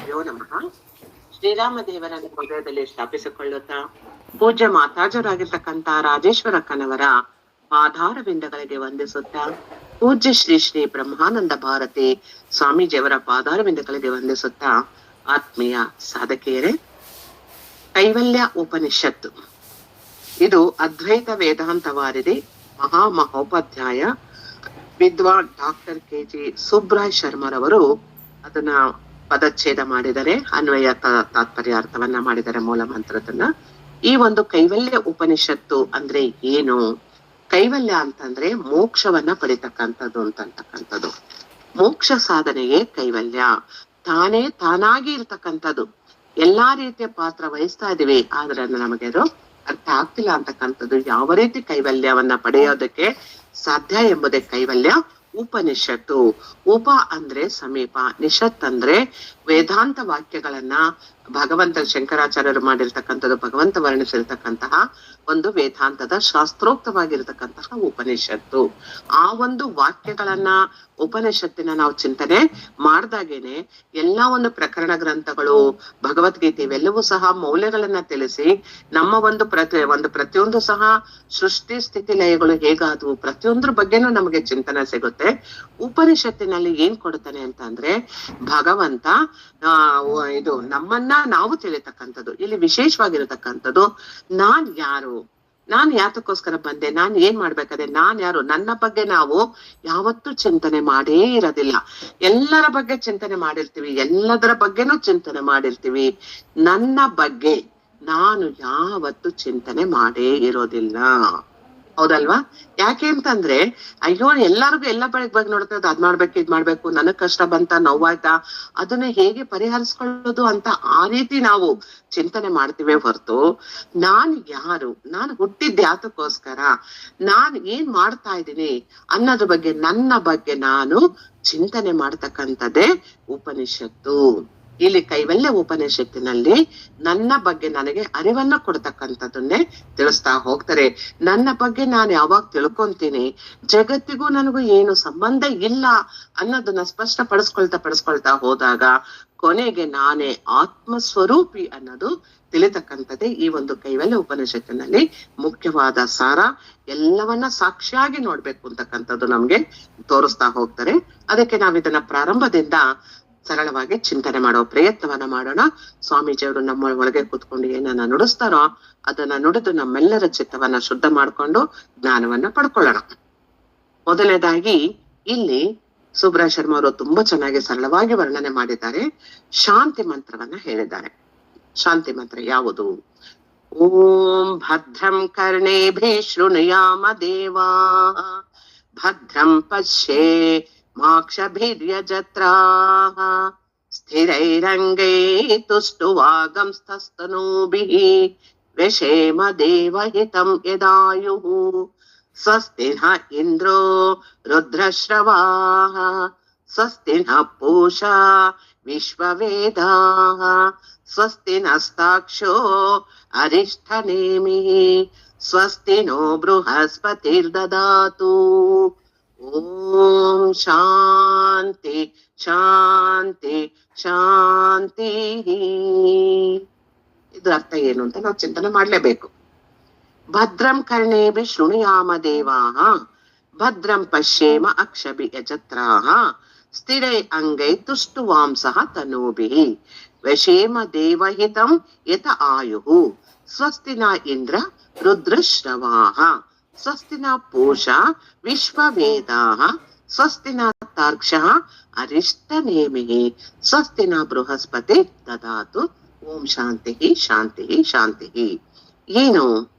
ಗುರುಭ್ಯೋ ನಮಃ. ಶ್ರೀರಾಮದೇವರನ್ನು ಹೃದಯದಲ್ಲಿ ಸ್ಥಾಪಿಸಿಕೊಳ್ಳುತ್ತಾ ಪೂಜ್ಯ ಮಾತಾಜರಾಗಿರ್ತಕ್ಕಂಥ ರಾಜೇಶ್ವರಕ್ಕನವರ ಪಾದಾರವಿಂದಗಳಿಗೆ ವಂದಿಸುತ್ತಾ ಪೂಜ್ಯ ಶ್ರೀ ಶ್ರೀ ಬ್ರಹ್ಮಾನಂದ ಭಾರತಿ ಸ್ವಾಮೀಜಿಯವರ ಪಾದಾರವಿಂದಗಳಿಗೆ ವಂದಿಸುತ್ತಾ ಆತ್ಮೀಯ ಸಾಧಕಿಯರೇ, ಕೈವಲ್ಯ ಉಪನಿಷತ್ತು ಇದು ಅದ್ವೈತ ವೇದಾಂತವಾರಿದೆ ಮಹಾಮಹೋಪಾಧ್ಯಾಯ ವಿದ್ವಾನ್ ಡಾಕ್ಟರ್ ಕೆ.ಜಿ. ಸುಬ್ರಾಯ್ ಶರ್ಮರವರು ಅದನ್ನ ಪದಚ್ಛೇದ ಮಾಡಿದರೆ, ಅನ್ವಯ ತಾತ್ಪರ್ಯಾರ್ಥವನ್ನ ಮಾಡಿದರೆ ಮೂಲ ಮಂತ್ರದನ್ನ. ಈ ಒಂದು ಕೈವಲ್ಯ ಉಪನಿಷತ್ತು ಅಂದ್ರೆ ಏನು? ಕೈವಲ್ಯ ಅಂತಂದ್ರೆ ಮೋಕ್ಷವನ್ನ ಪಡಿತಕ್ಕಂಥದ್ದು ಅಂತಕ್ಕಂಥದ್ದು. ಮೋಕ್ಷ ಸಾಧನೆಯೇ ಕೈವಲ್ಯ. ತಾನಾಗಿ ಇರ್ತಕ್ಕಂಥದ್ದು. ಎಲ್ಲಾ ರೀತಿಯ ಪಾತ್ರ ವಹಿಸ್ತಾ ಇದೀವಿ, ಆದ್ರೆ ನಮಗೆ ಅದು ಅರ್ಥ ಆಗ್ತಿಲ್ಲ ಅಂತಕ್ಕಂಥದ್ದು. ಯಾವ ರೀತಿ ಕೈವಲ್ಯವನ್ನ ಪಡೆಯೋದಕ್ಕೆ ಸಾಧ್ಯ ಎಂಬುದೇ ಕೈವಲ್ಯ ಉಪನಿಷತ್ತು. ಉಪ ಅಂದ್ರೆ ಸಮೀಪ, ನಿಷತ್ ಅಂದ್ರೆ ವೇದಾಂತ ವಾಕ್ಯಗಳನ್ನ ಭಗವಂತ ಶಂಕರಾಚಾರ್ಯರು ಮಾಡಿರ್ತಕ್ಕಂಥದ್ದು, ಭಗವಂತ ವರ್ಣಿಸಿರ್ತಕ್ಕಂತಹ ಒಂದು ವೇದಾಂತದ ಶಾಸ್ತ್ರೋಕ್ತವಾಗಿರ್ತಕ್ಕಂತಹ ಉಪನಿಷತ್ತು. ಆ ಒಂದು ವಾಕ್ಯಗಳನ್ನ ಉಪನಿಷತ್ತಿನ ನಾವು ಚಿಂತನೆ ಮಾಡ್ದಾಗೇನೆ ಎಲ್ಲಾ ಒಂದು ಪ್ರಕರಣ ಗ್ರಂಥಗಳು, ಭಗವದ್ಗೀತೆ ಇವೆಲ್ಲವೂ ಸಹ ಮೌಲ್ಯಗಳನ್ನ ತಿಳಿಸಿ ನಮ್ಮ ಒಂದು ಪ್ರತಿಯೊಂದು ಸಹ ಸೃಷ್ಟಿ ಸ್ಥಿತಿ ಲಯಗಳು ಹೇಗಾದವು ಪ್ರತಿಯೊಂದ್ರ ಬಗ್ಗೆನೂ ನಮಗೆ ಚಿಂತನೆ ಸಿಗುತ್ತೆ. ಉಪನಿಷತ್ತಿನಲ್ಲಿ ಏನ್ ಕೊಡ್ತಾನೆ ಅಂತ ಅಂದ್ರೆ ಭಗವಂತ ಇದು ನಮ್ಮನ್ನ ನಾವು ತಿಳಿತಕ್ಕಂಥದ್ದು. ಇಲ್ಲಿ ವಿಶೇಷವಾಗಿರತಕ್ಕಂಥದ್ದು ನಾನ್ ಯಾರು, ನಾನ್ ಯಾತಕ್ಕೋಸ್ಕರ ಬಂದೆ, ನಾನ್ ಏನ್ ಮಾಡ್ಬೇಕಾದ್ರೆ, ನಾನ್ ಯಾರು, ನನ್ನ ಬಗ್ಗೆ ನಾವು ಯಾವತ್ತೂ ಚಿಂತನೆ ಮಾಡೇ ಇರೋದಿಲ್ಲ. ಎಲ್ಲರ ಬಗ್ಗೆ ಚಿಂತನೆ ಮಾಡಿರ್ತೀವಿ, ಎಲ್ಲದರ ಬಗ್ಗೆನೂ ಚಿಂತನೆ ಮಾಡಿರ್ತೀವಿ. ನನ್ನ ಬಗ್ಗೆ ನಾನು ಯಾವತ್ತೂ ಚಿಂತನೆ ಮಾಡೇ ಇರೋದಿಲ್ಲ. ಹೌದಲ್ವಾ? ಯಾಕೆ ಅಂತಂದ್ರೆ ಅಯ್ಯೋ ಎಲ್ಲರಿಗೂ ಎಲ್ಲ ಬಗ್ಗೆ ನೋಡ್ತಾ ಅದ್ ಮಾಡ್ಬೇಕು ಇದ್ ಮಾಡ್ಬೇಕು, ನನಗ್ ಕಷ್ಟ ಬಂತ, ನೋವಾಯ್ತಾ, ಅದನ್ನ ಹೇಗೆ ಪರಿಹರಿಸ್ಕೊಳ್ಳೋದು ಅಂತ ಆ ರೀತಿ ನಾವು ಚಿಂತನೆ ಮಾಡ್ತೀವಿ ಹೊರತು ನಾನ್ ಯಾರು, ನಾನು ಹುಟ್ಟಿದ್ದೆ ಯಾತಕ್ಕೋಸ್ಕರ, ನಾನ್ ಏನ್ ಮಾಡ್ತಾ ಇದ್ದೀನಿ ಅನ್ನೋದ್ರ ಬಗ್ಗೆ, ನನ್ನ ಬಗ್ಗೆ ನಾನು ಚಿಂತನೆ ಮಾಡ್ತಕ್ಕಂಥದ್ದೇ ಉಪನಿಷತ್ತು. ಇಲ್ಲಿ ಕೈವಲ್ಯ ಉಪನಿಷತ್ತಿನಲ್ಲಿ ನನ್ನ ಬಗ್ಗೆ ನನಗೆ ಅರಿವನ್ನ ಕೊಡ್ತಕ್ಕಂಥದ್ದನ್ನೇ ತಿಳಿಸ್ತಾ ಹೋಗ್ತಾರೆ. ನನ್ನ ಬಗ್ಗೆ ನಾನು ಯಾವಾಗ ತಿಳ್ಕೊಂತೀನಿ, ಜಗತ್ತಿಗೂ ನನಗೂ ಏನು ಸಂಬಂಧ ಇಲ್ಲ ಅನ್ನೋದನ್ನ ಪಡಿಸ್ಕೊಳ್ತಾ ಹೋದಾಗ ಕೊನೆಗೆ ನಾನೇ ಆತ್ಮಸ್ವರೂಪಿ ಅನ್ನೋದು ತಿಳಿತಕ್ಕಂಥದ್ದೇ ಈ ಒಂದು ಕೈವಲ್ಯ ಉಪನಿಷತ್ತಿನಲ್ಲಿ ಮುಖ್ಯವಾದ ಸಾರ. ಎಲ್ಲವನ್ನ ಸಾಕ್ಷಿಯಾಗಿ ನೋಡ್ಬೇಕು ಅಂತಕ್ಕಂಥದ್ದು ನಮ್ಗೆ ತೋರಿಸ್ತಾ ಹೋಗ್ತಾರೆ. ಅದಕ್ಕೆ ನಾವಿದನ್ನ ಪ್ರಾರಂಭದಿಂದ ಸರಳವಾಗಿ ಚಿಂತನೆ ಮಾಡೋ ಪ್ರಯತ್ನವನ್ನ ಮಾಡೋಣ. ಸ್ವಾಮೀಜಿಯವರು ನಮ್ಮ ಒಳಗೆ ಕೂತ್ಕೊಂಡು ಏನನ್ನ ನುಡಿಸ್ತಾರೋ ಅದನ್ನ ನುಡಿದು ನಮ್ಮೆಲ್ಲರ ಚಿತ್ತವನ್ನ ಶುದ್ಧ ಮಾಡ್ಕೊಂಡು ಜ್ಞಾನವನ್ನ ಪಡ್ಕೊಳ್ಳೋಣ. ಮೊದಲನೇದಾಗಿ ಇಲ್ಲಿ ಸುಬ್ರಾಯ್ ಶರ್ಮ ಅವರು ತುಂಬಾ ಚೆನ್ನಾಗಿ ಸರಳವಾಗಿ ವರ್ಣನೆ ಮಾಡಿದ್ದಾರೆ. ಶಾಂತಿ ಮಂತ್ರವನ್ನ ಹೇಳಿದ್ದಾರೆ. ಶಾಂತಿ ಮಂತ್ರ ಯಾವುದು? ಓಂ ಭದ್ರಂ ಕರ್ಣೇಭಿಃ ಶೃಣುಯಾಮ ದೇವಾಃ ಭದ್ರಂ ಪಶ್ಯೇ ಮಾಕ್ಷಭಿರ್ಯಜತ್ರಾಃ ಸ್ಥಿರೈರಂಗೈಃ ತುಷ್ಟುವಾಗಂಸ್ತಸ್ತನೂಭಿಃ ವ್ಯಶೇಮ ದೇವಹಿತಂ ಯದಾಯುಃ ಸ್ವಸ್ತಿ ನ ಇಂದ್ರೋ ರುದ್ರಶ್ರವಾಃ ಸ್ವಸ್ತಿ ನ ಪೂಷಾ ವಿಶ್ವವೇದಾಃ ಸ್ವಸ್ತಿ ನಸ್ತಾಕ್ಷೋ ಅರಿಷ್ಠನೇಮಿಃ ಸ್ವಸ್ತಿ ನೋ ಬೃಹಸ್ಪತಿರ್ದದಾತು. ಓಂ ಶಾಂತಿ ಶಾಂತಿ ಶಾಂತಿ. ಇದು ಅರ್ಥ ಏನು ಅಂತ ನಾವು ಚಿಂತನೆ ಮಾಡ್ಲೇಬೇಕು. ಭದ್ರಂ ಕರ್ಣೇಭಿಃ ಶೃಣುಯಾಮ ದೇವಾಃ ಭದ್ರಂ ಪಶ್ಯೇಮ ಅಕ್ಷಭಿ ಯಜತ್ರಾಃ ಸ್ಥಿರೈ ಅಂಗೈ ತುಷ್ಟುವಾಂಸಃ ತನೂಭಿಃ ವ್ಯಶೇಮ ದೇವಹಿತಂ ಯತ ಆಯುಃ ಸ್ವಸ್ತಿ ನ ಇಂದ್ರ ರುದ್ರಶ್ರವಾಃ ಸ್ವಸ್ತಿ ನ ಪೂಷಾ ವಿಶ್ವವೇದಾಃ ಸ್ವಸ್ತಿ ನ ತಾರ್ಕ್ಷಃ ಅರಿಷ್ಟನೇಮಿಃ ಸ್ವಸ್ತಿ ನ ಬೃಹಸ್ಪತಿ ದದಾತು. ಓಂ ಶಾಂತಿ ಶಾಂತಿ ಶಾಂತಿ. ಏನು?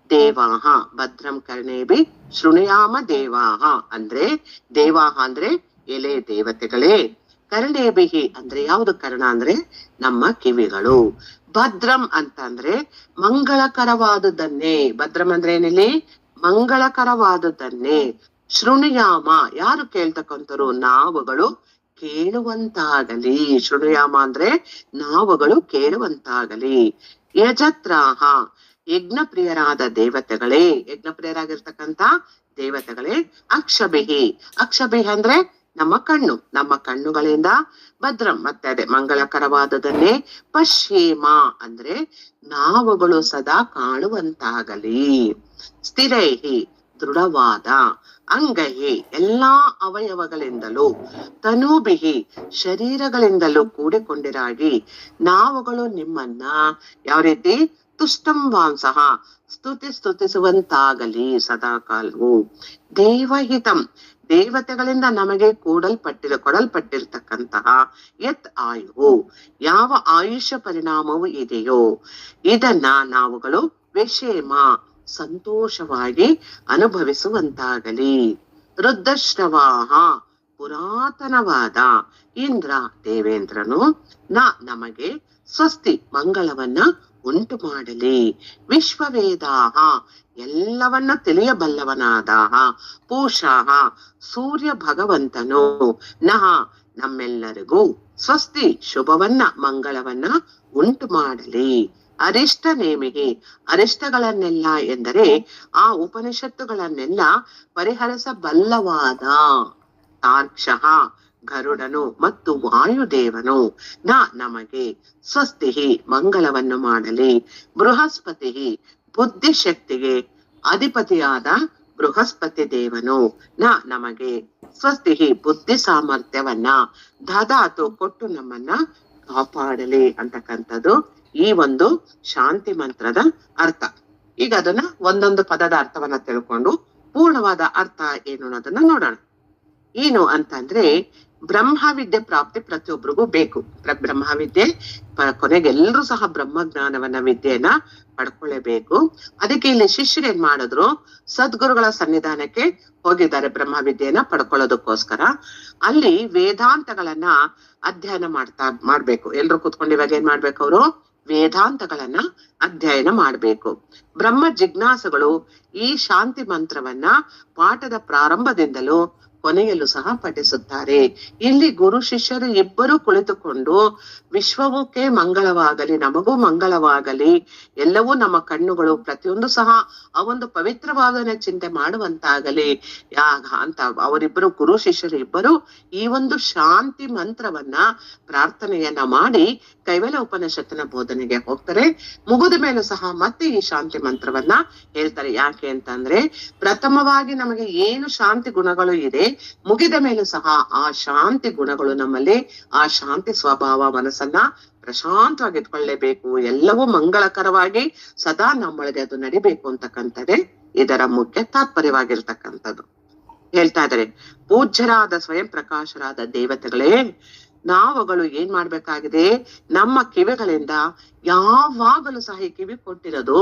ದೇವಾಹ ಭದ್ರಂ ಕರ್ಣೇಭಿಃ ಶೃಣುಯಾಮ ದೇವಾಹ ಅಂದ್ರೆ ದೇವಾಹ ಅಂದ್ರೆ ಎಲೆ ದೇವತೆಗಳೇ. ಕರ್ಣೇಭಿಃ ಅಂದ್ರೆ ಯಾವುದು? ಕರ್ಣ ಅಂದ್ರೆ ನಮ್ಮ ಕಿವಿಗಳು. ಭದ್ರಂ ಅಂತ ಅಂದ್ರೆ ಮಂಗಳಕರವಾದುದನ್ನೇ. ಭದ್ರಂ ಅಂದ್ರೆ ಏನಿಲ್ಲಿ? ಮಂಗಳಕರವಾದುದನ್ನೇ. ಶೃಣುಯಾಮ ಯಾರು ಕೇಳ್ತಕ್ಕಂಥರು? ನಾವುಗಳು ಕೇಳುವಂತಾಗಲಿ. ಶೃಣುಯಾಮ ಅಂದ್ರೆ ನಾವುಗಳು ಕೇಳುವಂತಾಗಲಿ. ಯಜತ್ರಾಹ ಯಜ್ಞ ಪ್ರಿಯರಾದ ದೇವತೆಗಳೇ, ಯಜ್ಞ ಪ್ರಿಯರಾಗಿರ್ತಕ್ಕಂಥ ದೇವತೆಗಳೇ. ಅಕ್ಷಭಿಹಿ, ಅಕ್ಷಭಿಹಿ ಅಂದ್ರೆ ನಮ್ಮ ಕಣ್ಣು, ನಮ್ಮ ಕಣ್ಣುಗಳಿಂದ ಭದ್ರಂ, ಮತ್ತೆ ಅದೇ ಮಂಗಳಕರವಾದದನ್ನೇ ಪಶ್ಯೇಮ ಅಂದ್ರೆ ನಾವುಗಳು ಸದಾ ಕಾಣುವಂತಾಗಲಿ. ಸ್ಥಿರೈಹಿ ದೃಢವಾದ, ಅಂಗಹಿ ಎಲ್ಲಾ ಅವಯವಗಳಿಂದಲೂ, ತನೂಬಿಹಿ ಶರೀರಗಳಿಂದಲೂ ಕೂಡಿಕೊಂಡಿರಾಗಿ ನಾವುಗಳು ನಿಮ್ಮನ್ನ ಯಾವ ರೀತಿ ತುಷ್ಟಂವಾಂಸಃ ಸ್ತುತಿಸುವಂತಾಗಲಿ ಸದಾ ಕಾಲವು. ದೇವಹಿತಂ ದೇವತೆಗಳಿಂದ ನಮಗೆ ಕೊಡಲ್ಪಟ್ಟಿರ್ತಕ್ಕಂತಹ ಯತ್ ಆಯು ಯಾವ ಆಯುಷ್ಯ ಪರಿಣಾಮವು ಇದೆಯೋ ಇದನ್ನ ನಾವುಗಳು ವಿಷೇಮ ಸಂತೋಷವಾಗಿ ಅನುಭವಿಸುವಂತಾಗಲಿ. ವೃದ್ಧಶ್ರವಾಹ ಪುರಾತನವಾದ ಇಂದ್ರ ದೇವೇಂದ್ರನು ನಮಗೆ ಸ್ವಸ್ತಿ ಮಂಗಳವನ್ನ ಉಂಟು ಮಾಡಲಿ. ವಿಶ್ವವೇದಾಹ ಎಲ್ಲವನ್ನ ತಿಳಿಯಬಲ್ಲವನಾದ ಪೂಷಾಹ ಸೂರ್ಯ ಭಗವಂತನು ನಹ ನಮ್ಮೆಲ್ಲರಿಗೂ ಸ್ವಸ್ತಿ ಶುಭವನ್ನ ಮಂಗಳವನ್ನ ಉಂಟು ಮಾಡಲಿ. ಅರಿಷ್ಟ ನೇಮಿಗೆ ಅರಿಷ್ಟಗಳನ್ನೆಲ್ಲ ಎಂದರೆ ಆ ಉಪನಿಷತ್ತುಗಳನ್ನೆಲ್ಲ ಪರಿಹರಿಸಬಲ್ಲವಾದ ತಾರ್ಕ್ಷಃ ಗರುಡನು ಮತ್ತು ವಾಯುದೇವನು ನಮಗೆ ಸ್ವಸ್ತಿ ಮಂಗಳವನ್ನು ಮಾಡಲಿ. ಬೃಹಸ್ಪತಿ ಬುದ್ಧಿಶಕ್ತಿಗೆ ಅಧಿಪತಿಯಾದ ಬೃಹಸ್ಪತಿ ದೇವನು ನಮಗೆ ಸ್ವಸ್ತಿ ಬುದ್ಧಿ ಸಾಮರ್ಥ್ಯವನ್ನ ದಾದಾತು ಕೊಟ್ಟು ನಮ್ಮನ್ನ ಕಾಪಾಡಲಿ ಅಂತಕ್ಕಂಥದ್ದು ಈ ಒಂದು ಶಾಂತಿ ಮಂತ್ರದ ಅರ್ಥ. ಈಗ ಅದನ್ನ ಒಂದೊಂದು ಪದದ ಅರ್ಥವನ್ನ ತಿಳ್ಕೊಂಡು ಪೂರ್ಣವಾದ ಅರ್ಥ ಏನು ಅನ್ನೋದನ್ನ ನೋಡೋಣ. ಏನು ಅಂತಂದ್ರೆ ಬ್ರಹ್ಮವಿದ್ಯೆ ಪ್ರಾಪ್ತಿ ಪ್ರತಿಯೊಬ್ಬರಿಗೂ ಬೇಕು. ಬ್ರಹ್ಮವಿದ್ಯೆ ಕೊನೆಗೆ ಎಲ್ರೂ ಸಹ ಬ್ರಹ್ಮಜ್ಞಾನವನ್ನ ವಿದ್ಯೆಯನ್ನ ಪಡ್ಕೊಳ್ಳೇಬೇಕು. ಅದಕ್ಕೆ ಇಲ್ಲಿ ಶಿಷ್ಯರು ಏನ್ ಮಾಡಿದ್ರು, ಸದ್ಗುರುಗಳ ಸನ್ನಿಧಾನಕ್ಕೆ ಹೋಗಿದ್ದಾರೆ ಬ್ರಹ್ಮವಿದ್ಯೆಯನ್ನ ಪಡ್ಕೊಳ್ಳೋದಕ್ಕೋಸ್ಕರ. ಅಲ್ಲಿ ವೇದಾಂತಗಳನ್ನ ಅಧ್ಯಯನ ಮಾಡ್ಬೇಕು. ಎಲ್ರು ಕೂತ್ಕೊಂಡು ಇವಾಗ ಏನ್ ಮಾಡ್ಬೇಕು, ಅವರು ವೇದಾಂತಗಳನ್ನ ಅಧ್ಯಯನ ಮಾಡ್ಬೇಕು. ಬ್ರಹ್ಮ ಜಿಜ್ಞಾಸುಗಳು ಈ ಶಾಂತಿ ಮಂತ್ರವನ್ನ ಪಾಠದ ಪ್ರಾರಂಭದಿಂದಲೂ ಕೊನೆಯಲ್ಲೂ ಸಹ ಪಠಿಸುತ್ತಾರೆ. ಇಲ್ಲಿ ಗುರು ಶಿಷ್ಯರು ಇಬ್ಬರು ಕುಳಿತುಕೊಂಡು ವಿಶ್ವಕ್ಕೆ ಮಂಗಳವಾಗಲಿ, ನಮಗೂ ಮಂಗಳವಾಗಲಿ, ಎಲ್ಲವೂ ನಮ್ಮ ಕಣ್ಣುಗಳು ಪ್ರತಿಯೊಂದು ಸಹ ಆ ಒಂದು ಪವಿತ್ರವಾದ ಚಿಂತೆ ಮಾಡುವಂತಾಗಲಿ ಅಂತ ಅವರಿಬ್ಬರು ಗುರು ಶಿಷ್ಯರು ಇಬ್ಬರು ಈ ಒಂದು ಶಾಂತಿ ಮಂತ್ರವನ್ನ ಪ್ರಾರ್ಥನೆಯನ್ನ ಮಾಡಿ ಕೈವಲ್ಯ ಉಪನಿಷತ್ತಿನ ಬೋಧನೆಗೆ ಹೋಗ್ತಾರೆ. ಮುಗಿದ ಮೇಲೂ ಸಹ ಮತ್ತೆ ಈ ಶಾಂತಿ ಮಂತ್ರವನ್ನ ಹೇಳ್ತಾರೆ. ಯಾಕೆ ಅಂತಂದ್ರೆ ಪ್ರಥಮವಾಗಿ ನಮಗೆ ಏನು ಶಾಂತಿ ಗುಣಗಳು ಇದೆ, ಮುಗಿದ ಮೇಲೂ ಸಹ ಆ ಶಾಂತಿ ಗುಣಗಳು ನಮ್ಮಲ್ಲಿ, ಆ ಶಾಂತಿ ಸ್ವಭಾವ ಮನಸ್ಸನ್ನ ಪ್ರಶಾಂತವಾಗಿ ಇಟ್ಕೊಳ್ಳೇಬೇಕು. ಎಲ್ಲವೂ ಮಂಗಳಕರವಾಗಿ ಸದಾ ನಮ್ಮೊಳಗೆ ಅದು ನಡಿಬೇಕು ಅಂತಕ್ಕಂಥದ್ದೇ ಇದರ ಮುಖ್ಯ ತಾತ್ಪರ್ಯವಾಗಿರ್ತಕ್ಕಂಥದ್ದು. ಹೇಳ್ತಾ ಇದ್ದಾರೆ, ಪೂಜ್ಯರಾದ ಸ್ವಯಂ ಪ್ರಕಾಶರಾದ ದೇವತೆಗಳೇ, ನಾವುಗಳು ಏನ್ ಮಾಡ್ಬೇಕಾಗಿದೆ, ನಮ್ಮ ಕಿವಿಗಳಿಂದ ಯಾವಾಗಲೂ ಸಹ ಈ ಕಿವಿ ಕೊಟ್ಟಿರೋದು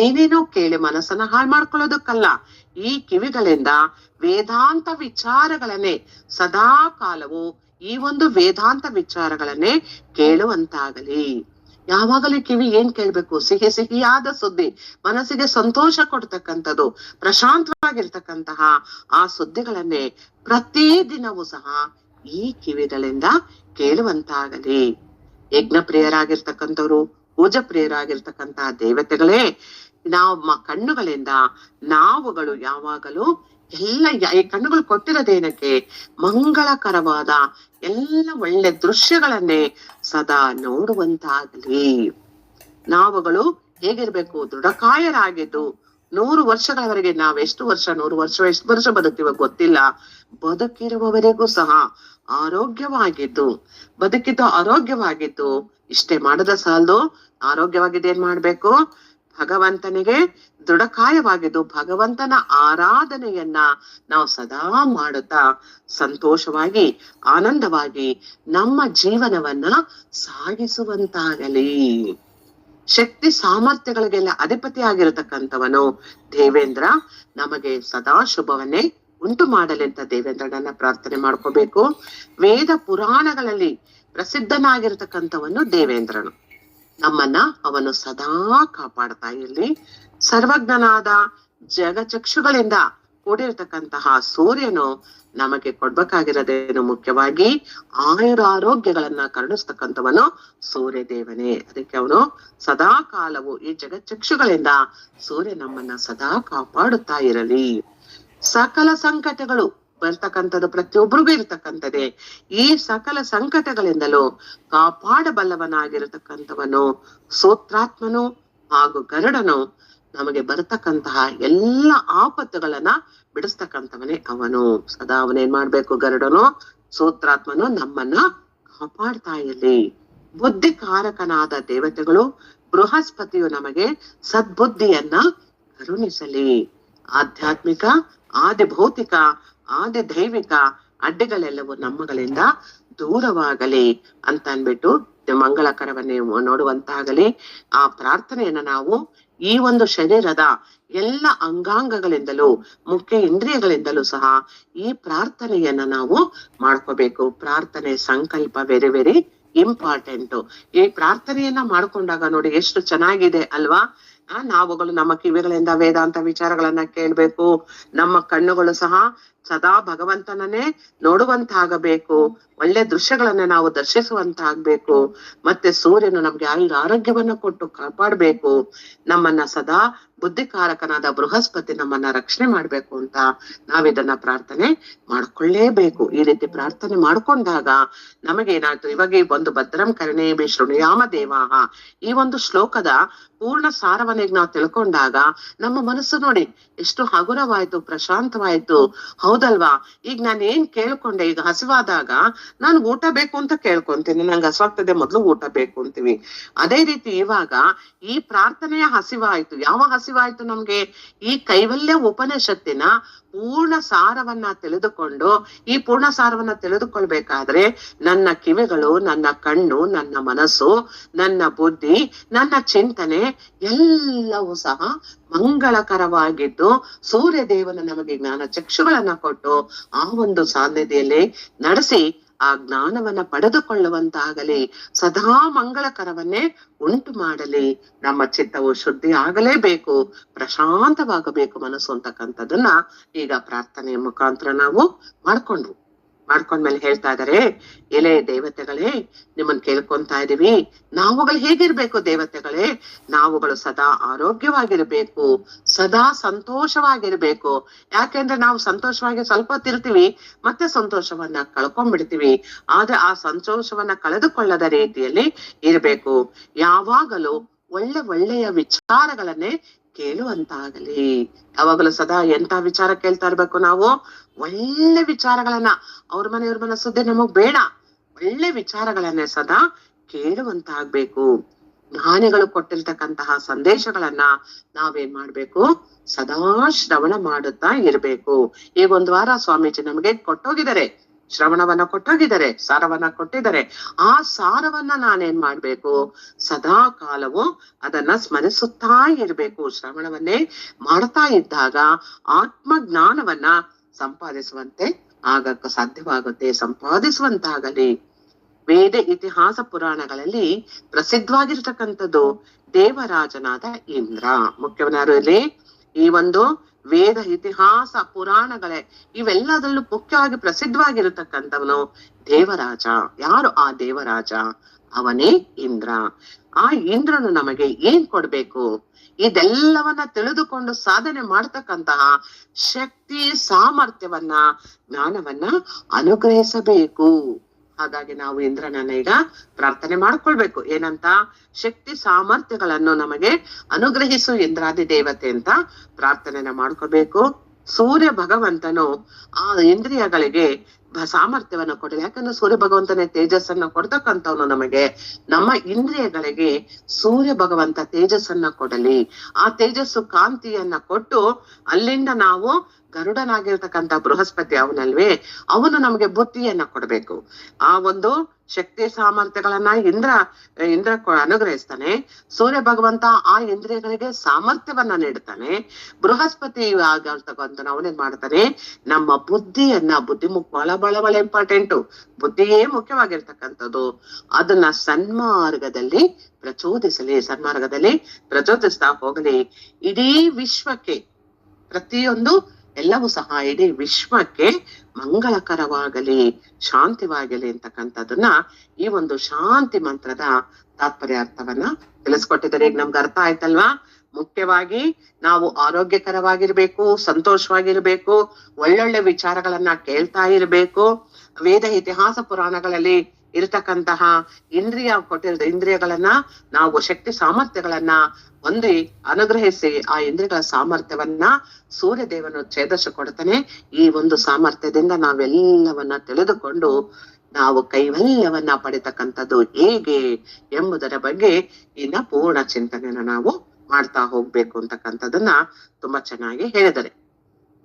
ಏನೇನೋ ಕೇಳಿ ಮನಸ್ಸನ್ನ ಹಾಳು ಮಾಡ್ಕೊಳ್ಳೋದಕ್ಕಲ್ಲ. ಈ ಕಿವಿಗಳಿಂದ ವೇದಾಂತ ವಿಚಾರಗಳನ್ನೇ ಸದಾ ಕಾಲವು ಈ ಒಂದು ವೇದಾಂತ ವಿಚಾರಗಳನ್ನೇ ಕೇಳುವಂತಾಗಲಿ. ಯಾವಾಗಲೂ ಕಿವಿ ಏನ್ ಕೇಳ್ಬೇಕು, ಸಿಹಿಯಾದ ಸುದ್ದಿ, ಮನಸ್ಸಿಗೆ ಸಂತೋಷ ಕೊಡ್ತಕ್ಕಂಥದ್ದು, ಪ್ರಶಾಂತವಾಗಿರ್ತಕ್ಕಂತಹ ಆ ಸುದ್ದಿಗಳನ್ನೇ ಪ್ರತಿದಿನವೂ ಸಹ ಈ ಕಿವಿಗಳಿಂದ ಕೇಳುವಂತಾಗಲಿ. ಯಜ್ಞ ಪ್ರಿಯರಾಗಿರ್ತಕ್ಕಂಥವ್ರು, ಪೂಜಾ ಪ್ರಿಯರಾಗಿರ್ತಕ್ಕಂತಹ ದೇವತೆಗಳೇ, ನಾವು ಕಣ್ಣುಗಳಿಂದ ನಾವುಗಳು ಯಾವಾಗಲೂ ಈ ಕಣ್ಣುಗಳು ಕೊಟ್ಟಿರೋದೇನಕ್ಕೆ, ಮಂಗಳಕರವಾದ ಎಲ್ಲ ಒಳ್ಳೆ ದೃಶ್ಯಗಳನ್ನೇ ಸದಾ ನೋಡುವಂತಾಗಲಿ. ನಾವುಗಳು ಹೇಗಿರ್ಬೇಕು, ದೃಢಕಾಯರಾಗಿದ್ದು 100 ವರ್ಷಗಳವರೆಗೆ ನಾವೆಷ್ಟು ವರ್ಷ, 100 ವರ್ಷ ಎಷ್ಟು ವರ್ಷ ಬದುಕ್ತೀವ ಗೊತ್ತಿಲ್ಲ, ಬದುಕಿರುವವರೆಗೂ ಸಹ ಆರೋಗ್ಯವಾಗಿದ್ದು ಇಷ್ಟೇ ಮಾಡದ ಸಾಲದು, ಆರೋಗ್ಯವಾಗಿದ್ದು ಏನ್ ಮಾಡ್ಬೇಕು, ಭಗವಂತನಿಗೆ ದೃಢಕಾಯವಾಗಿದ್ದು ಭಗವಂತನ ಆರಾಧನೆಯನ್ನ ನಾವು ಸದಾ ಮಾಡುತ್ತಾ ಸಂತೋಷವಾಗಿ ಆನಂದವಾಗಿ ನಮ್ಮ ಜೀವನವನ್ನ ಸಾಗಿಸುವಂತಾಗಲಿ. ಶಕ್ತಿ ಸಾಮರ್ಥ್ಯಗಳಿಗೆಲ್ಲ ಅಧಿಪತಿ ಆಗಿರತಕ್ಕಂಥವನು ದೇವೇಂದ್ರ ನಮಗೆ ಸದಾ ಶುಭವನ್ನೇ ಉಂಟು ಮಾಡಲಿ ಅಂತ ದೇವೇಂದ್ರನನ್ನ ಪ್ರಾರ್ಥನೆ ಮಾಡ್ಕೋಬೇಕು. ವೇದ ಪುರಾಣಗಳಲ್ಲಿ ಪ್ರಸಿದ್ಧನಾಗಿರ್ತಕ್ಕಂಥವನು ದೇವೇಂದ್ರನು. ನಮ್ಮನ್ನ ಅವನು ಸದಾ ಕಾಪಾಡ್ತಾ ಇರಲಿ. ಸರ್ವಜ್ಞನಾದ ಜಗಚಕ್ಷುಗಳಿಂದ ಕೂಡಿರ್ತಕ್ಕಂತಹ ಸೂರ್ಯನು ನಮಗೆ ಕೊಡ್ಬೇಕಾಗಿರೋದೇನು, ಮುಖ್ಯವಾಗಿ ಆಯುರಾರೋಗ್ಯಗಳನ್ನ ಕರುಣಿಸ್ತಕ್ಕಂಥವನು ಸೂರ್ಯ ದೇವನೇ. ಅದಕ್ಕೆ ಅವನು ಸದಾ ಕಾಲವು ಈ ಜಗಚ್ಚಕ್ಷುಗಳಿಂದ ಸೂರ್ಯ ನಮ್ಮನ್ನ ಸದಾ ಕಾಪಾಡುತ್ತಾ ಇರಲಿ. ಸಕಲ ಸಂಕಟಗಳು ಬರ್ತಕ್ಕಂಥದ್ದು ಪ್ರತಿಯೊಬ್ಬರಿಗೂ ಇರ್ತಕ್ಕಂಥದ್ದೇ. ಈ ಸಕಲ ಸಂಕಟಗಳಿಂದಲೂ ಕಾಪಾಡಬಲ್ಲವನಾಗಿರತಕ್ಕಂಥವನು ಸೂತ್ರಾತ್ಮನು ಹಾಗೂ ಗರುಡನು ನಮಗೆ ಬರತಕ್ಕಂತಹ ಎಲ್ಲ ಆಪತ್ತುಗಳನ್ನ ಬಿಡಿಸ್ತಕ್ಕಂಥವನೇ ಅವನು. ಸದಾ ಅವನೇನ್ ಮಾಡ್ಬೇಕು? ಗರುಡನು ಸೂತ್ರಾತ್ಮನು ನಮ್ಮನ್ನ ಕಾಪಾಡ್ತಾ ಇರಲಿ. ಬುದ್ಧಿಕಾರಕನಾದ ದೇವತೆಗಳು ಬೃಹಸ್ಪತಿಯು ನಮಗೆ ಸದ್ಬುದ್ಧಿಯನ್ನ ಕರುಣಿಸಲಿ. ಆಧ್ಯಾತ್ಮಿಕ, ಆದಿ ಭೌತಿಕ, ಆದಿ ದೈವಿಕ ಅಡ್ಡಿಗಳೆಲ್ಲವೂ ನಮ್ಮಗಳಿಂದ ದೂರವಾಗಲಿ ಅಂತ ಅನ್ಬಿಟ್ಟು ಮಂಗಳಕರವನ್ನೇ ನೋಡುವಂತಾಗಲಿ. ಆ ಪ್ರಾರ್ಥನೆಯನ್ನ ನಾವು ಈ ಒಂದು ಶರೀರದ ಎಲ್ಲ ಅಂಗಾಂಗಗಳಿಂದಲೂ, ಮುಖ್ಯ ಇಂದ್ರಿಯಗಳಿಂದಲೂ ಸಹ ಈ ಪ್ರಾರ್ಥನೆಯನ್ನ ನಾವು ಮಾಡ್ಕೋಬೇಕು. ಪ್ರಾರ್ಥನೆ ಸಂಕಲ್ಪ ವೆರಿ ವೆರಿ ಇಂಪಾರ್ಟೆಂಟ್. ಈ ಪ್ರಾರ್ಥನೆಯನ್ನ ಮಾಡ್ಕೊಂಡಾಗ ನೋಡಿ ಎಷ್ಟು ಚೆನ್ನಾಗಿದೆ ಅಲ್ವಾ? ನಾವುಗಳು ನಮ್ಮ ಕಿವಿಗಳಿಂದ ವೇದಾಂತ ವಿಚಾರಗಳನ್ನ ಕೇಳ್ಬೇಕು. ನಮ್ಮ ಕಣ್ಣುಗಳು ಸಹ ಸದಾ ಭಗವಂತನನ್ನೇ ನೋಡುವಂತಾಗಬೇಕು. ಒಳ್ಳೆ ದೃಶ್ಯಗಳನ್ನ ನಾವು ದರ್ಶಿಸುವಂತಾಗ್ಬೇಕು. ಮತ್ತೆ ಸೂರ್ಯನು ನಮ್ಗೆ ಆರೋಗ್ಯವನ್ನ ಕೊಟ್ಟು ಕಾಪಾಡ್ಬೇಕು. ನಮ್ಮನ್ನ ಸದಾ ಬುದ್ಧಿಕಾರಕನಾದ ಬೃಹಸ್ಪತಿ ನಮ್ಮನ್ನ ರಕ್ಷಣೆ ಮಾಡ್ಬೇಕು ಅಂತ ನಾವಿದನ್ನ ಪ್ರಾರ್ಥನೆ ಮಾಡ್ಕೊಳ್ಳೇಬೇಕು. ಈ ರೀತಿ ಪ್ರಾರ್ಥನೆ ಮಾಡ್ಕೊಂಡಾಗ ನಮಗೇನಾಯ್ತು? ಇವಾಗ ಈ ಒಂದು ಭದ್ರಂ ಕರ್ಣೇಭಿ ಶೃಣುಯಾಮ ದೇವಾಹ, ಈ ಒಂದು ಶ್ಲೋಕದ ಪೂರ್ಣ ಸಾರವನ್ನ ಈಗ ನಾವು ತಿಳ್ಕೊಂಡಾಗ ನಮ್ಮ ಮನಸ್ಸು ನೋಡಿ ಎಷ್ಟು ಹಗುರವಾಯ್ತು, ಪ್ರಶಾಂತವಾಯ್ತು. ಹೌದಲ್ವಾ? ಈಗ ನಾನು ಏನ್ ಕೇಳ್ಕೊಂಡೆ, ಈಗ ಹಸಿವಾದಾಗ ನಾನು ಊಟ ಬೇಕು ಅಂತ ಕೇಳ್ಕೊಂತೀನಿ. ನಂಗೆ ಹಸಿವಾಗ್ತದೆ, ಮೊದ್ಲು ಊಟ ಬೇಕು ಅಂತೀವಿ. ಅದೇ ರೀತಿ ಇವಾಗ ಈ ಪ್ರಾರ್ಥನೆಯ ಹಸಿವಾಯ್ತು. ಯಾವ ಹಸಿವಾಯ್ತು ನಮ್ಗೆ? ಈ ಕೈವಲ್ಯ ಉಪನಿಷತ್ತಿನ ಪೂರ್ಣ ಸಾರವನ್ನ ತಿಳಿದುಕೊಂಡು, ಈ ಪೂರ್ಣ ಸಾರವನ್ನ ತಿಳಿದುಕೊಳ್ಬೇಕಾದ್ರೆ ನನ್ನ ಕಿವಿಗಳು, ನನ್ನ ಕಣ್ಣು, ನನ್ನ ಮನಸ್ಸು, ನನ್ನ ಬುದ್ಧಿ, ನನ್ನ ಚಿಂತನೆ ಎಲ್ಲವೂ ಸಹ ಮಂಗಳಕರವಾಗಿದ್ದು ಸೂರ್ಯ ದೇವನ ನಮಗೆ ಜ್ಞಾನ ಚಕ್ಷುಗಳನ್ನ ಕೊಟ್ಟು ಆ ಒಂದು ಸಾಧ್ಯತೆಯಲ್ಲಿ ನಡೆಸಿ ಆ ಜ್ಞಾನವನ್ನ ಪಡೆದುಕೊಳ್ಳುವಂತಾಗಲಿ. ಸದಾ ಮಂಗಳಕರವನ್ನೇ ಉಂಟು ಮಾಡಲಿ. ನಮ್ಮ ಚಿತ್ತವು ಶುದ್ಧಿ ಆಗಲೇಬೇಕು, ಪ್ರಶಾಂತವಾಗಬೇಕು ಮನಸ್ಸು ಅಂತಕ್ಕಂಥದ್ದನ್ನ ಈಗ ಪ್ರಾರ್ಥನೆಯ ಮುಖಾಂತರ ನಾವು ಮಾಡ್ಕೊಂಡ್ಮೇಲೆ ಹೇಳ್ತಾ ಇದಾರೆ, ಎಲೆ ದೇವತೆಗಳೇ ನಿಮ್ಮನ್ ಕೇಳ್ಕೊಂತಾ ಇದೀವಿ, ನಾವುಗಳು ಹೇಗಿರ್ಬೇಕು ದೇವತೆಗಳೇ? ನಾವುಗಳು ಸದಾ ಆರೋಗ್ಯವಾಗಿರ್ಬೇಕು, ಸದಾ ಸಂತೋಷವಾಗಿರ್ಬೇಕು. ಯಾಕೆಂದ್ರೆ ನಾವು ಸಂತೋಷವಾಗಿ ಸ್ವಲ್ಪ ಹೊತ್ತಿರ್ತೀವಿ, ಮತ್ತೆ ಸಂತೋಷವನ್ನ ಕಳ್ಕೊಂಡ್ಬಿಡ್ತೀವಿ. ಆದ್ರೆ ಆ ಸಂತೋಷವನ್ನ ಕಳೆದುಕೊಳ್ಳದ ರೀತಿಯಲ್ಲಿ ಇರ್ಬೇಕು. ಯಾವಾಗಲೂ ಒಳ್ಳೆಯ ವಿಚಾರಗಳನ್ನೇ ಕೇಳುವಂತಾಗಲಿ. ಯಾವಾಗಲೂ ಸದಾ ಎಂತ ವಿಚಾರ ಕೇಳ್ತಾ ಇರ್ಬೇಕು ನಾವು? ಒಳ್ಳೆ ವಿಚಾರಗಳನ್ನ. ಅವ್ರ ಇವ್ರ ಮನೆ ಸುದ್ದಿ ನಮಗ್ ಬೇಡ, ಒಳ್ಳೆ ವಿಚಾರಗಳನ್ನೇ ಸದಾ ಕೇಳುವಂತಾಗ್ಬೇಕು. ಜ್ಞಾನಿಗಳು ಕೊಟ್ಟಿರ್ತಕ್ಕಂತಹ ಸಂದೇಶಗಳನ್ನ ನಾವೇನ್ ಮಾಡ್ಬೇಕು? ಸದಾ ಶ್ರವಣ ಮಾಡುತ್ತಾ ಇರ್ಬೇಕು. ಈಗ ಒಂದ್ ವಾರ ಸ್ವಾಮೀಜಿ ನಮಗೆ ಕೊಟ್ಟೋಗಿದ್ದಾರೆ, ಶ್ರವಣವನ್ನ ಕೊಟ್ಟೋಗಿದ್ದಾರೆ, ಸಾರವನ್ನ ಕೊಟ್ಟಿದ್ದಾರೆ. ಆ ಸಾರವನ್ನ ನಾನೇನ್ ಮಾಡ್ಬೇಕು? ಸದಾ ಕಾಲವು ಅದನ್ನ ಸ್ಮರಿಸುತ್ತಾ ಇರ್ಬೇಕು. ಶ್ರವಣವನ್ನೇ ಮಾಡ್ತಾ ಇದ್ದಾಗ ಆತ್ಮ ಜ್ಞಾನವನ್ನ ಸಂಪಾದಿಸುವಂತೆ ಆಗಕ್ಕೆ ಸಾಧ್ಯವಾಗುತ್ತೆ, ಸಂಪಾದಿಸುವಂತಾಗಲಿ. ವೇದ ಇತಿಹಾಸ ಪುರಾಣಗಳಲ್ಲಿ ಪ್ರಸಿದ್ಧವಾಗಿರ್ತಕ್ಕಂಥದ್ದು ದೇವರಾಜನಾದ ಇಂದ್ರ. ಮುಖ್ಯವಾರು ಇಲ್ಲಿ ಈ ಒಂದು ವೇದ ಇತಿಹಾಸ ಪುರಾಣಗಳೇ ಇವೆಲ್ಲದರಲ್ಲೂ ಮುಖ್ಯವಾಗಿ ಪ್ರಸಿದ್ಧವಾಗಿರತಕ್ಕಂಥವನು ದೇವರಾಜ. ಯಾರು ಆ ದೇವರಾಜ? ಅವನೇ ಇಂದ್ರ. ಆ ಇಂದ್ರನು ನಮಗೆ ಏನ್ ಕೊಡ್ಬೇಕು? ಇದೆಲ್ಲವನ್ನ ತಿಳಿದುಕೊಂಡು ಸಾಧನೆ ಮಾಡ್ತಕ್ಕಂತಹ ಶಕ್ತಿ, ಸಾಮರ್ಥ್ಯವನ್ನ, ಜ್ಞಾನವನ್ನ ಅನುಗ್ರಹಿಸಬೇಕು. ಹಾಗಾಗಿ ನಾವು ಇಂದ್ರನನ್ನ ಈಗ ಪ್ರಾರ್ಥನೆ ಮಾಡ್ಕೊಳ್ಬೇಕು. ಏನಂತ? ಶಕ್ತಿ ಸಾಮರ್ಥ್ಯಗಳನ್ನು ನಮಗೆ ಅನುಗ್ರಹಿಸು ಇಂದ್ರಾದಿ ದೇವತೆ ಅಂತ ಪ್ರಾರ್ಥನೆನ ಮಾಡ್ಕೋಬೇಕು. ಸೂರ್ಯ ಭಗವಂತನು ಆ ಇಂದ್ರಿಯಗಳಿಗೆ ಸಾಮರ್ಥ್ಯವನ್ನ ಕೊಡಲಿ. ಯಾಕಂದ್ರೆ ಸೂರ್ಯ ಭಗವಂತನೇ ತೇಜಸ್ಸನ್ನ ಕೊಡ್ತಕ್ಕಂಥವ್ನು ನಮಗೆ. ನಮ್ಮ ಇಂದ್ರಿಯಗಳಿಗೆ ಸೂರ್ಯ ಭಗವಂತ ತೇಜಸ್ಸನ್ನ ಕೊಡಲಿ. ಆ ತೇಜಸ್ಸು ಕಾಂತಿಯನ್ನ ಕೊಟ್ಟು ಅಲ್ಲಿಂದ ನಾವು ಗರುಡನಾಗಿರ್ತಕ್ಕಂಥ ಬೃಹಸ್ಪತಿ ಅವನಲ್ವೇ, ಅವನು ನಮಗೆ ಬುದ್ಧಿಯನ್ನ ಕೊಡ್ಬೇಕು. ಆ ಒಂದು ಶಕ್ತಿ ಸಾಮರ್ಥ್ಯಗಳನ್ನ ಇಂದ್ರ ಅನುಗ್ರಹಿಸ್ತಾನೆ. ಸೂರ್ಯ ಭಗವಂತ ಆ ಇಂದ್ರಿಯಗಳಿಗೆ ಸಾಮರ್ಥ್ಯವನ್ನ ನೀಡ್ತಾನೆ. ಬೃಹಸ್ಪತಿ ಆಗಿರ್ತಕ್ಕಂಥ ಅವನೇನ್ ಮಾಡ್ತಾನೆ? ನಮ್ಮ ಬುದ್ಧಿ ಬಹಳ ಇಂಪಾರ್ಟೆಂಟು. ಬುದ್ಧಿಯೇ ಮುಖ್ಯವಾಗಿರ್ತಕ್ಕಂಥದ್ದು. ಅದನ್ನ ಸನ್ಮಾರ್ಗದಲ್ಲಿ ಪ್ರಚೋದಿಸ್ತಾ ಹೋಗಲಿ. ಇಡೀ ವಿಶ್ವಕ್ಕೆ, ಪ್ರತಿಯೊಂದು ಎಲ್ಲವೂ ಸಹ ಇಡೀ ವಿಶ್ವಕ್ಕೆ ಮಂಗಳಕರವಾಗಲಿ, ಶಾಂತಿವಾಗಲಿ ಅಂತಕ್ಕಂಥದ್ದನ್ನ ಈ ಒಂದು ಶಾಂತಿ ಮಂತ್ರದ ತಾತ್ಪರ್ಯ ಅರ್ಥವನ್ನ ತಿಳಿಸ್ಕೊಟ್ಟಿದ್ದಾರೆ. ಈಗ ನಮ್ಗೆ ಅರ್ಥ ಆಯ್ತಲ್ವಾ? ಮುಖ್ಯವಾಗಿ ನಾವು ಆರೋಗ್ಯಕರವಾಗಿರ್ಬೇಕು, ಸಂತೋಷವಾಗಿರ್ಬೇಕು, ಒಳ್ಳೊಳ್ಳೆ ವಿಚಾರಗಳನ್ನ ಕೇಳ್ತಾ ಇರ್ಬೇಕು. ವೇದ ಇತಿಹಾಸ ಪುರಾಣಗಳಲ್ಲಿ ಇರತಕ್ಕಂತಹ ಇಂದ್ರಿಯಗಳನ್ನ ನಾವು ಶಕ್ತಿ ಸಾಮರ್ಥ್ಯಗಳನ್ನ ಹೊಂದಿ ಅನುಗ್ರಹಿಸಿ ಆ ಇಂದ್ರಿಯಗಳ ಸಾಮರ್ಥ್ಯವನ್ನ ಸೂರ್ಯದೇವನು ಛೇದಿಸಿಕೊಡ್ತಾನೆ. ಈ ಒಂದು ಸಾಮರ್ಥ್ಯದಿಂದ ನಾವೆಲ್ಲವನ್ನ ತಿಳಿದುಕೊಂಡು ನಾವು ಕೈವಲ್ಯವನ್ನ ಪಡಿತಕ್ಕಂಥದ್ದು ಹೇಗೆ ಎಂಬುದರ ಬಗ್ಗೆ ಇನ್ನ ಪೂರ್ಣ ಚಿಂತನೆಯನ್ನ ನಾವು ಮಾಡ್ತಾ ಹೋಗ್ಬೇಕು ಅಂತಕ್ಕಂಥದನ್ನ ತುಂಬಾ ಚೆನ್ನಾಗಿ ಹೇಳಿದ್ದಾರೆ.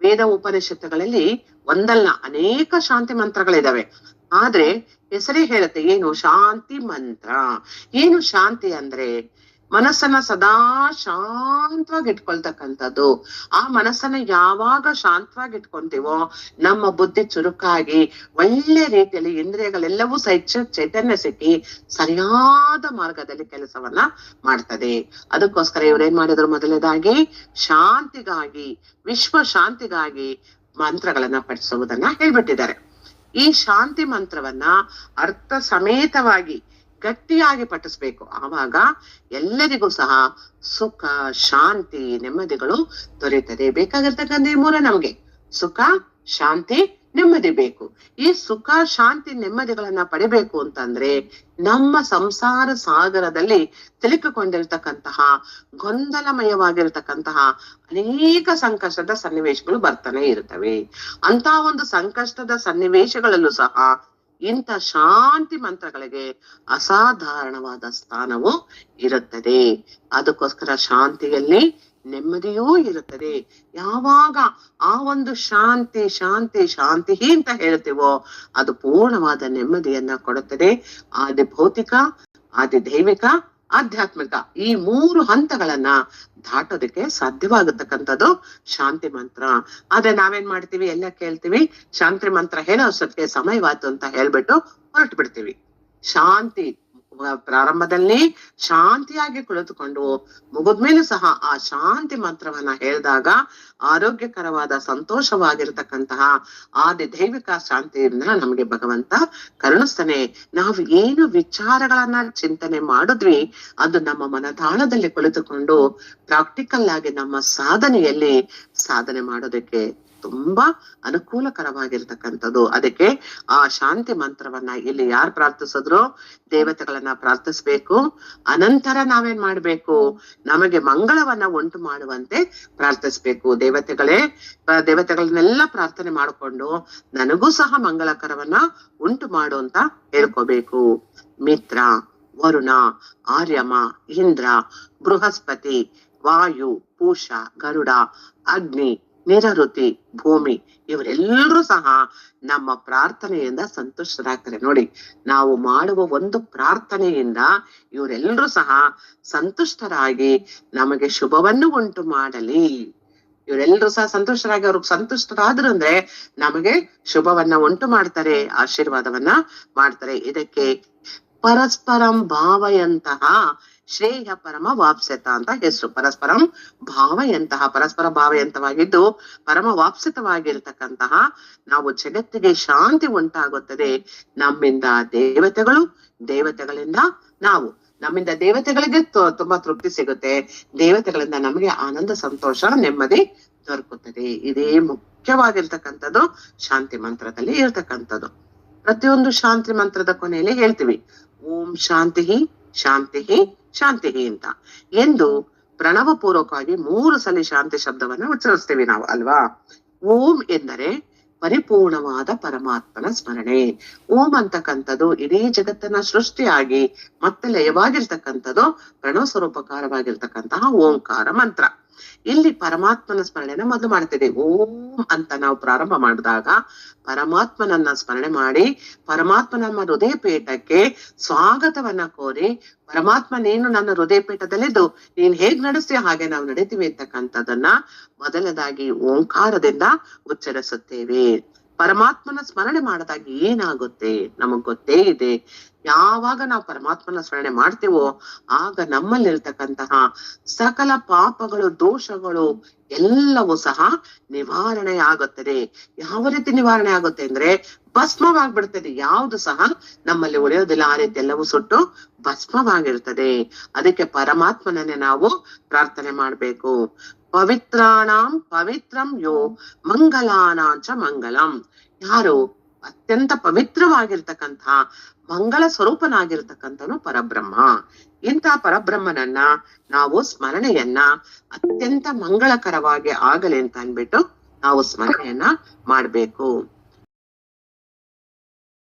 ವೇದ ಉಪನಿಷತ್ತುಗಳಲ್ಲಿ ಒಂದಲ್ಲ ಅನೇಕ ಶಾಂತಿ ಮಂತ್ರಗಳಿದಾವೆ. ಆದ್ರೆ ಹೆಸರೇ ಹೇಳುತ್ತೆ ಏನು? ಶಾಂತಿ ಮಂತ್ರ. ಏನು ಶಾಂತಿ ಅಂದ್ರೆ ಮನಸ್ಸನ್ನ ಸದಾ ಶಾಂತವಾಗಿ ಇಟ್ಕೊಳ್ತಕ್ಕಂಥದ್ದು. ಆ ಮನಸ್ಸನ್ನ ಯಾವಾಗ ಶಾಂತವಾಗಿ ಇಟ್ಕೊಂತೀವೋ ನಮ್ಮ ಬುದ್ಧಿ ಚುರುಕಾಗಿ ಒಳ್ಳೆ ರೀತಿಯಲ್ಲಿ ಇಂದ್ರಿಯಗಳೆಲ್ಲವೂ ಚೈತನ್ಯ ಸಿಕ್ಕಿ ಸರಿಯಾದ ಮಾರ್ಗದಲ್ಲಿ ಕೆಲಸವನ್ನ ಮಾಡ್ತದೆ. ಅದಕ್ಕೋಸ್ಕರ ಇವ್ರೇನ್ ಮಾಡಿದ್ರು? ಮೊದಲನೇದಾಗಿ ಶಾಂತಿಗಾಗಿ, ವಿಶ್ವ ಶಾಂತಿಗಾಗಿ ಮಂತ್ರಗಳನ್ನ ಪಠಿಸುವುದನ್ನ ಹೇಳ್ಬಿಟ್ಟಿದ್ದಾರೆ. ಈ ಶಾಂತಿ ಮಂತ್ರವನ್ನ ಅರ್ಥ ಸಮೇತವಾಗಿ ಗಟ್ಟಿಯಾಗಿ ಪಠಿಸ್ಬೇಕು. ಆವಾಗ ಎಲ್ಲರಿಗೂ ಸಹ ಸುಖ, ಶಾಂತಿ, ನೆಮ್ಮದಿಗಳು ದೊರೆಯುತ್ತದೆ. ಬೇಕಾಗಿರ್ತಕ್ಕಂಥ ಮೂರ ನಮ್ಗೆ ಸುಖ, ಶಾಂತಿ, ನೆಮ್ಮದಿ ಬೇಕು. ಈ ಸುಖ, ಶಾಂತಿ, ನೆಮ್ಮದಿಗಳನ್ನ ಪಡಿಬೇಕು ಅಂತಂದ್ರೆ ನಮ್ಮ ಸಂಸಾರ ಸಾಗರದಲ್ಲಿ ಸಿಲುಕಿಕೊಂಡಿರ್ತಕ್ಕಂತಹ ಗೊಂದಲಮಯವಾಗಿರ್ತಕ್ಕಂತಹ ಅನೇಕ ಸಂಕಷ್ಟದ ಸನ್ನಿವೇಶಗಳು ಬರ್ತಾನೆ ಇರ್ತವೆ. ಅಂತ ಒಂದು ಸಂಕಷ್ಟದ ಸನ್ನಿವೇಶಗಳಲ್ಲೂ ಸಹ ಇಂಥ ಶಾಂತಿ ಮಂತ್ರಗಳಿಗೆ ಅಸಾಧಾರಣವಾದ ಸ್ಥಾನವು ಇರುತ್ತದೆ. ಅದಕ್ಕೋಸ್ಕರ ಶಾಂತಿಯಲ್ಲಿ ನೆಮ್ಮದಿಯೂ ಇರುತ್ತದೆ. ಯಾವಾಗ ಆ ಒಂದು ಶಾಂತಿ ಶಾಂತಿ ಶಾಂತಿ ಅಂತ ಹೇಳ್ತೀವೋ ಅದು ಪೂರ್ಣವಾದ ನೆಮ್ಮದಿಯನ್ನ ಕೊಡುತ್ತದೆ. ಆದಿ ಭೌತಿಕ, ಆದಿ ದೈವಿಕ, ಆಧ್ಯಾತ್ಮಿಕ ಈ 3 ಹಂತಗಳನ್ನ ದಾಟೋದಕ್ಕೆ ಸಾಧ್ಯವಾಗತಕ್ಕಂಥದ್ದು ಶಾಂತಿ ಮಂತ್ರ. ಆದ್ರೆ ನಾವೇನ್ ಮಾಡ್ತೀವಿ? ಎಲ್ಲ ಕೇಳ್ತೀವಿ, ಶಾಂತಿ ಮಂತ್ರ ಹೇಳೋ ಅಷ್ಟೊತ್ತಿಗೆ ಸಮಯವಾಯ್ತು ಅಂತ ಹೇಳ್ಬಿಟ್ಟು ಹೊರಟು ಬಿಡ್ತೀವಿ. ಶಾಂತಿ ಪ್ರಾರಂಭದಲ್ಲಿ ಶಾಂತಿಯಾಗಿ ಕುಳಿತುಕೊಂಡು ಮುಗಿದ್ಮೇಲೂ ಸಹ ಆ ಶಾಂತಿ ಮಂತ್ರವನ್ನ ಹೇಳಿದಾಗ ಆರೋಗ್ಯಕರವಾದ ಸಂತೋಷವಾಗಿರ್ತಕ್ಕಂತಹ ಆದಿ ದೈವಿಕ ಶಾಂತಿಯನ್ನ ನಮಗೆ ಭಗವಂತ ಕರುಣಿಸ್ತಾನೆ. ನಾವು ಏನು ವಿಚಾರಗಳನ್ನ ಚಿಂತನೆ ಮಾಡಿದ್ವಿ ಅದು ನಮ್ಮ ಮನದಾಳದಲ್ಲಿ ಕುಳಿತುಕೊಂಡು ಪ್ರಾಕ್ಟಿಕಲ್ ಆಗಿ ನಮ್ಮ ಸಾಧನೆಯಲ್ಲಿ ಸಾಧನೆ ಮಾಡೋದಕ್ಕೆ ತುಂಬಾ ಅನುಕೂಲಕರವಾಗಿರ್ತಕ್ಕಂಥದ್ದು. ಅದಕ್ಕೆ ಆ ಶಾಂತಿ ಮಂತ್ರವನ್ನ ಇಲ್ಲಿ ಯಾರು ಪ್ರಾರ್ಥಿಸಿದ್ರು? ದೇವತೆಗಳನ್ನ ಪ್ರಾರ್ಥಿಸ್ಬೇಕು. ಅನಂತರ ನಾವೇನ್ ಮಾಡ್ಬೇಕು? ನಮಗೆ ಮಂಗಳವನ್ನ ಉಂಟು ಮಾಡುವಂತೆ ಪ್ರಾರ್ಥಿಸ್ಬೇಕು. ದೇವತೆಗಳನ್ನೆಲ್ಲ ಪ್ರಾರ್ಥನೆ ಮಾಡಿಕೊಂಡು ನನಗೂ ಸಹ ಮಂಗಳಕರವನ್ನ ಉಂಟು ಮಾಡು ಅಂತ ಹೇಳ್ಕೋಬೇಕು. ಮಿತ್ರ, ವರುಣ, ಆರ್ಯಮ, ಇಂದ್ರ, ಬೃಹಸ್ಪತಿ, ವಾಯು, ಪೂಷ, ಗರುಡ, ಅಗ್ನಿ, ನಿರಋತಿ, ಭೂಮಿ ಇವರೆಲ್ಲರೂ ಸಹ ನಮ್ಮ ಪ್ರಾರ್ಥನೆಯಿಂದ ಸಂತುಷ್ಟರಾಗ್ತಾರೆ. ನೋಡಿ, ನಾವು ಮಾಡುವ ಒಂದು ಪ್ರಾರ್ಥನೆಯಿಂದ ಇವರೆಲ್ಲರೂ ಸಹ ಸಂತುಷ್ಟರಾಗಿ ನಮಗೆ ಶುಭವನ್ನು ಉಂಟು ಮಾಡಲಿ. ಇವರೆಲ್ಲರೂ ಸಹ ಸಂತುಷ್ಟರಾಗಿ ಅವ್ರಿಗೆ ಸಂತುಷ್ಟರಾದ್ರು ಅಂದ್ರೆ ನಮಗೆ ಶುಭವನ್ನ ಉಂಟು ಮಾಡ್ತಾರೆ, ಆಶೀರ್ವಾದವನ್ನ ಮಾಡ್ತಾರೆ. ಇದಕ್ಕೆ ಪರಸ್ಪರಂ ಭಾವಯಂತಹ ಶ್ರೇಯ ಪರಮ ವಾಪ್ಸ್ಯತ ಅಂತ ಹೆಸರು. ಪರಸ್ಪರಂ ಭಾವಯಂತಹ, ಪರಸ್ಪರ ಭಾವಯಂತವಾಗಿದ್ದು ಪರಮ ವಾಪ್ಸಿತವಾಗಿರ್ತಕ್ಕಂತಹ ನಾವು ಜಗತ್ತಿಗೆ ಶಾಂತಿ ಉಂಟಾಗುತ್ತದೆ. ನಮ್ಮಿಂದ ದೇವತೆಗಳು, ದೇವತೆಗಳಿಂದ ನಾವು, ನಮ್ಮಿಂದ ದೇವತೆಗಳಿಗೆ ತುಂಬಾ ತೃಪ್ತಿ ಸಿಗುತ್ತೆ, ದೇವತೆಗಳಿಂದ ನಮಗೆ ಆನಂದ, ಸಂತೋಷ, ನೆಮ್ಮದಿ ದೊರಕುತ್ತದೆ. ಇದೇ ಮುಖ್ಯವಾಗಿರ್ತಕ್ಕಂಥದ್ದು ಶಾಂತಿ ಮಂತ್ರದಲ್ಲಿ ಇರ್ತಕ್ಕಂಥದ್ದು. ಪ್ರತಿಯೊಂದು ಶಾಂತಿ ಮಂತ್ರದ ಕೊನೆಯಲ್ಲಿ ಹೇಳ್ತೀವಿ ಓಂ ಶಾಂತಿ ಶಾಂತಿ ಶಾಂತಿ ಅಂತ ಎಂದು ಪ್ರಣವ ಪೂರ್ವಕವಾಗಿ 3 ಸಲ ಶಾಂತಿ ಶಬ್ದವನ್ನ ಉಚ್ಚರಿಸ್ತೀವಿ ನಾವು ಅಲ್ವಾ. ಓಂ ಎಂದರೆ ಪರಿಪೂರ್ಣವಾದ ಪರಮಾತ್ಮನ ಸ್ಮರಣೆ. ಓಂ ಅಂತಕ್ಕಂಥದ್ದು ಇಡೀ ಜಗತ್ತನ್ನ ಸೃಷ್ಟಿಯಾಗಿ ಮತ್ತೆ ಲಯವಾಗಿರ್ತಕ್ಕಂಥದ್ದು ಪ್ರಣವ ಸ್ವರೂಪಕಾರವಾಗಿರ್ತಕ್ಕಂತಹ ಓಂಕಾರ ಮಂತ್ರ. ಇಲ್ಲಿ ಪರಮಾತ್ಮನ ಸ್ಮರಣೆನ ಮೊದಲು ಮಾಡ್ತಿದೆ. ಓಂ ಅಂತ ನಾವು ಪ್ರಾರಂಭ ಮಾಡಿದಾಗ ಪರಮಾತ್ಮನನ್ನ ಸ್ಮರಣೆ ಮಾಡಿ ಪರಮಾತ್ಮ ನಮ್ಮ ಹೃದಯ ಪೀಠಕ್ಕೆ ಸ್ವಾಗತವನ್ನ ಕೋರಿ, ಪರಮಾತ್ಮ ನೀನು ನನ್ನ ಹೃದಯ ಪೀಠದಲ್ಲಿದ್ದು ನೀನ್ ಹೇಗ್ ನಡೆಸ್ತೀಯ ಹಾಗೆ ನಾವು ನಡೀತೀವಿ ಅಂತಕ್ಕಂಥದನ್ನ ಮೊದಲದಾಗಿ ಓಂಕಾರದಿಂದ ಉಚ್ಚರಿಸುತ್ತೇವೆ. ಪರಮಾತ್ಮನ ಸ್ಮರಣೆ ಮಾಡಿದಾಗ ಏನಾಗುತ್ತೆ ನಮಗ್ ಗೊತ್ತೇ ಇದೆ. ಯಾವಾಗ ನಾವು ಪರಮಾತ್ಮನ ಸ್ಮರಣೆ ಮಾಡ್ತೀವೋ ಆಗ ನಮ್ಮಲ್ಲಿರ್ತಕ್ಕಂತಹ ಸಕಲ ಪಾಪಗಳು, ದೋಷಗಳು ಎಲ್ಲವೂ ಸಹ ನಿವಾರಣೆ ಆಗುತ್ತದೆ. ಯಾವ ರೀತಿ ನಿವಾರಣೆ ಆಗುತ್ತೆ ಅಂದ್ರೆ ಭಸ್ಮವಾಗ್ಬಿಡ್ತದೆ. ಯಾವುದು ಸಹ ನಮ್ಮಲ್ಲಿ ಉಳಿಯೋದಿಲ್ಲ. ಆ ರೀತಿ ಎಲ್ಲವೂ ಸುಟ್ಟು ಭಸ್ಮವಾಗಿರ್ತದೆ. ಅದಕ್ಕೆ ಪರಮಾತ್ಮನನ್ನೇ ನಾವು ಪ್ರಾರ್ಥನೆ ಮಾಡ್ಬೇಕು. ಪವಿತ್ರಾಣಾಂ ಪವಿತ್ರಂ ಯೋ ಮಂಗಲಾನಾಂಚ ಮಂಗಲಂ. ಯಾರು ಅತ್ಯಂತ ಪವಿತ್ರವಾಗಿರ್ತಕ್ಕಂಥ ಮಂಗಳ ಸ್ವರೂಪನಾಗಿರ್ತಕ್ಕಂಥನು ಪರಬ್ರಹ್ಮ. ಇಂಥ ಪರಬ್ರಹ್ಮನನ್ನ ನಾವು ಸ್ಮರಣೆಯನ್ನ ಅತ್ಯಂತ ಮಂಗಳಕರವಾಗಿ ಆಗಲಿ ಅಂತ ಅನ್ಬಿಟ್ಟು ನಾವು ಸ್ಮರಣೆಯನ್ನ ಮಾಡ್ಬೇಕು.